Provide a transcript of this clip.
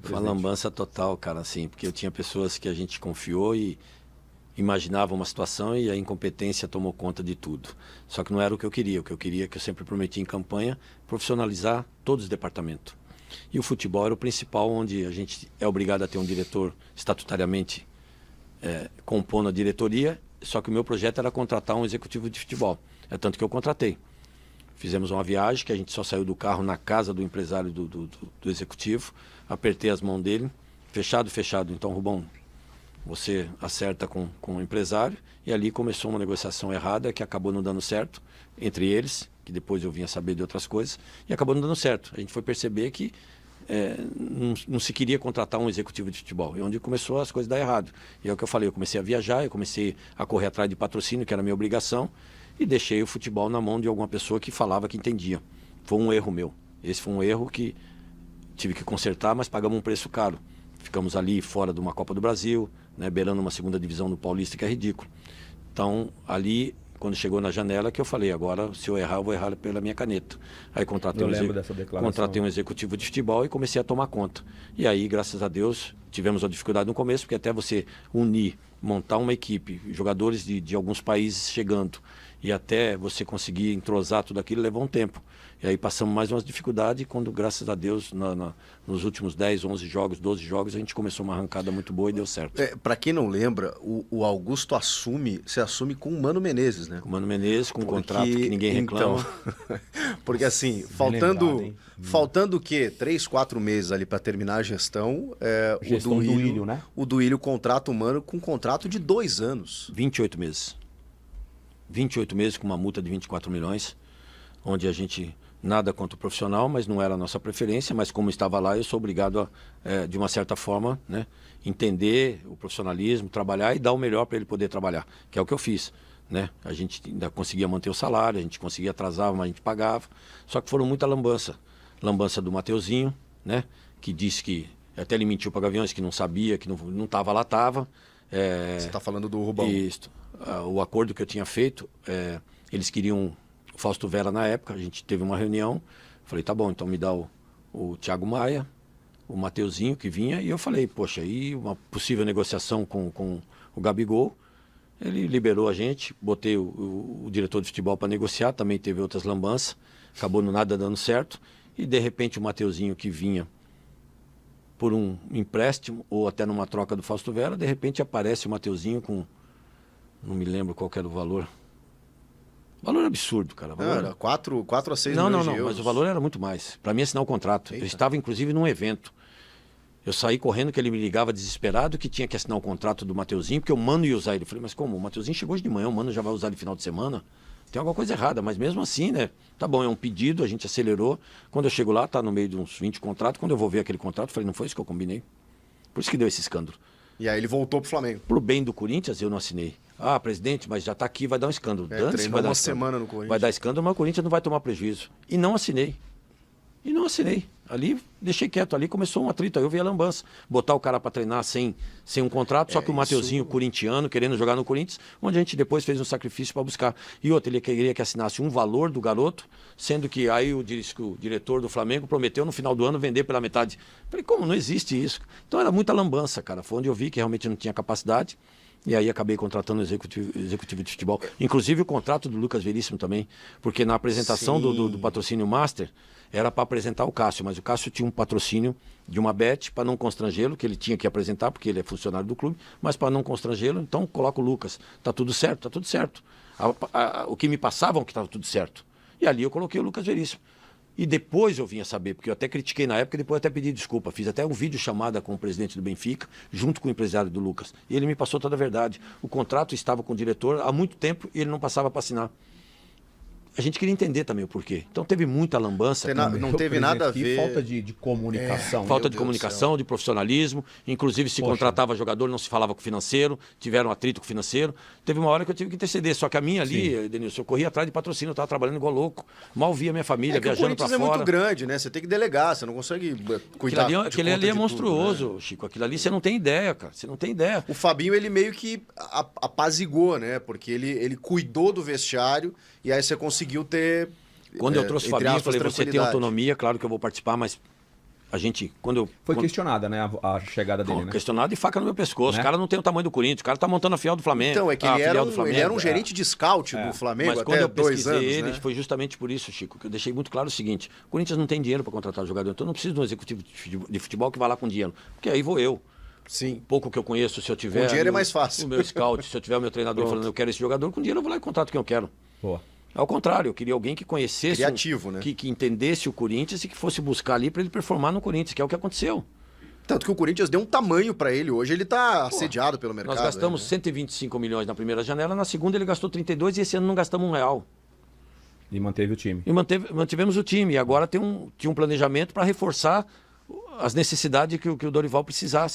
presidente? Uma lambança total, cara, assim, porque eu tinha pessoas que a gente confiou e imaginava uma situação e a incompetência tomou conta de tudo. Só que não era o que eu queria. O que eu queria, que eu sempre prometi em campanha, profissionalizar todos os departamentos. E o futebol era o principal, onde a gente é obrigado a ter um diretor estatutariamente compondo a diretoria, só que o meu projeto era contratar um executivo de futebol. É tanto que eu contratei. Fizemos uma viagem que a gente só saiu do carro na casa do empresário do executivo, apertei as mãos dele, fechado. Então, Rubão, você acerta com o empresário, e ali começou uma negociação errada que acabou não dando certo entre eles, que depois eu vinha saber de outras coisas, e acabou não dando certo. A gente foi perceber que não se queria contratar um executivo de futebol, e onde começou as coisas a dar errado. E é o que eu falei, eu comecei a viajar, eu comecei a correr atrás de patrocínio, que era a minha obrigação, e deixei o futebol na mão de alguma pessoa que falava que entendia. Foi um erro meu. Esse foi um erro que tive que consertar, mas pagamos um preço caro. Ficamos ali fora de uma Copa do Brasil, né, beirando uma segunda divisão do Paulista, que é ridículo. Então, ali, quando chegou na janela, que eu falei, agora, se eu errar, eu vou errar pela minha caneta. Aí contratei um executivo de futebol e comecei a tomar conta. E aí, graças a Deus, tivemos uma dificuldade no começo, porque até você unir, montar uma equipe, jogadores de alguns países chegando, e até você conseguir entrosar tudo aquilo, levou um tempo. E aí passamos mais umas dificuldades, quando, graças a Deus, nos últimos 10, 11 jogos, 12 jogos, a gente começou uma arrancada muito boa e deu certo. Para quem não lembra, o Augusto você assume com o Mano Menezes, né? Com o Mano Menezes, com um contrato que ninguém reclama. Então, porque assim, faltando o quê? 3, 4 meses ali para terminar a gestão, do Duílio, né? O Duílio contrata o Mano com um contrato de 2 anos. 28 meses. 28 meses com uma multa de 24 milhões, onde a gente, nada contra o profissional, mas não era a nossa preferência, mas como estava lá, eu sou obrigado a, de uma certa forma, né, entender o profissionalismo, trabalhar e dar o melhor para ele poder trabalhar, que é o que eu fiz. Né? A gente ainda conseguia manter o salário, a gente conseguia atrasar, mas a gente pagava, só que foram muita lambança. Lambança do Mateuzinho, né, que disse que, até ele mentiu para Gaviões, que não sabia, que não estava lá, estava. Você está falando do Rubão. Isso. O acordo que eu tinha feito, eles queriam o Fausto Vera na época, a gente teve uma reunião, falei, tá bom, então me dá o Thiago Maia, o Mateuzinho que vinha, e eu falei, poxa, aí uma possível negociação com o Gabigol, ele liberou a gente, botei o diretor de futebol para negociar, também teve outras lambanças, acabou no nada dando certo, e de repente o Mateuzinho que vinha por um empréstimo, ou até numa troca do Fausto Vera, de repente aparece o Mateuzinho com, não me lembro qual que era o valor. O valor absurdo, cara. Era 4 a 6 não, milhões de euros. mas o valor era muito mais. Para mim assinar o contrato. Eita. Eu estava, inclusive, num evento. Eu saí correndo, que ele me ligava desesperado, que tinha que assinar o contrato do Mateuzinho, porque o Mano ia usar ele. Eu falei, mas como? O Mateuzinho chegou hoje de manhã, o Mano já vai usar ele no final de semana? Tem alguma coisa errada, mas mesmo assim, né? Tá bom, é um pedido, a gente acelerou. Quando eu chego lá, tá no meio de uns 20 contratos. Quando eu vou ver aquele contrato, eu falei, não foi isso que eu combinei. Por isso que deu esse escândalo. E aí ele voltou pro Flamengo. Pro bem do Corinthians, eu não assinei. Ah, presidente, mas já está aqui, vai dar um escândalo. Treinou uma semana no Corinthians. Vai dar escândalo, mas o Corinthians não vai tomar prejuízo. E não assinei. Ali, deixei quieto. Ali começou um atrito. Aí eu vi a lambança. Botar o cara para treinar sem um contrato, só que o Mateuzinho, corintiano, querendo jogar no Corinthians, onde a gente depois fez um sacrifício para buscar. E outro, ele queria que assinasse um valor do garoto, sendo que aí o diretor do Flamengo prometeu no final do ano vender pela metade. Falei, como? Não existe isso. Então era muita lambança, cara. Foi onde eu vi que realmente não tinha capacidade. E aí acabei contratando o executivo de futebol. Inclusive o contrato do Lucas Veríssimo também, porque na apresentação do patrocínio Master, era para apresentar o Cássio, mas o Cássio tinha um patrocínio de uma bet para não constrangê-lo, que ele tinha que apresentar, porque ele é funcionário do clube, mas para não constrangê-lo, então coloca o Lucas. Tá tudo certo, tá tudo certo. O que me passavam que estava tudo certo. E ali eu coloquei o Lucas Veríssimo. E depois eu vim a saber, porque eu até critiquei na época e depois até pedi desculpa. Fiz até um vídeo chamada com o presidente do Benfica, junto com o empresário do Lucas. E ele me passou toda a verdade. O contrato estava com o diretor há muito tempo e ele não passava para assinar. A gente queria entender também o porquê. Então teve muita lambança. Não teve nada a ver. Falta de comunicação. Falta de comunicação, de profissionalismo. Inclusive, se contratava jogador, não se falava com o financeiro. Tiveram atrito com o financeiro. Teve uma hora que eu tive que interceder. Só que a minha ali, Denilson, eu corria atrás de patrocínio. Eu estava trabalhando igual louco. Mal via minha família, viajando para fora. O Corinthians é muito grande, né? Você tem que delegar. Você não consegue cuidar Aquele ali é monstruoso, tudo, né? Chico. Aquilo ali você não tem ideia, cara. Você não tem ideia. O Fabinho, ele meio que apazigou, né? Porque ele cuidou do vestiário e aí você conseguiu ter... Quando eu trouxe o Fabinho, eu falei, você tem autonomia, claro que eu vou participar, mas Foi questionada, né, a chegada dele, né? Questionado e faca no meu pescoço. Né? O cara não tem o tamanho do Corinthians, o cara tá montando a fiel do Flamengo. Então, é que ele era um gerente de scout do Flamengo Mas quando até eu 2 anos, pesquisei ele, né? foi justamente por isso, Chico, que eu deixei muito claro o seguinte: o Corinthians não tem dinheiro para contratar jogador, então eu não preciso de um executivo de futebol que vá lá com dinheiro, porque aí vou eu. Sim. Pouco que eu conheço, se eu tiver... Com dinheiro é mais fácil. O meu scout, se eu tiver o meu treinador falando eu quero esse jogador, com dinheiro eu vou lá e contrato quem eu quero. Boa. Ao contrário, eu queria alguém que conhecesse... Criativo, né? Que entendesse o Corinthians e que fosse buscar ali para ele performar no Corinthians, que é o que aconteceu. Tanto que o Corinthians deu um tamanho para ele. Hoje ele tá assediado pelo mercado. Nós gastamos 125 milhões na primeira janela, na segunda ele gastou 32 e esse ano não gastamos R$1. E manteve o time. E mantivemos o time. E agora tinha um planejamento para reforçar as necessidades que o Dorival precisasse.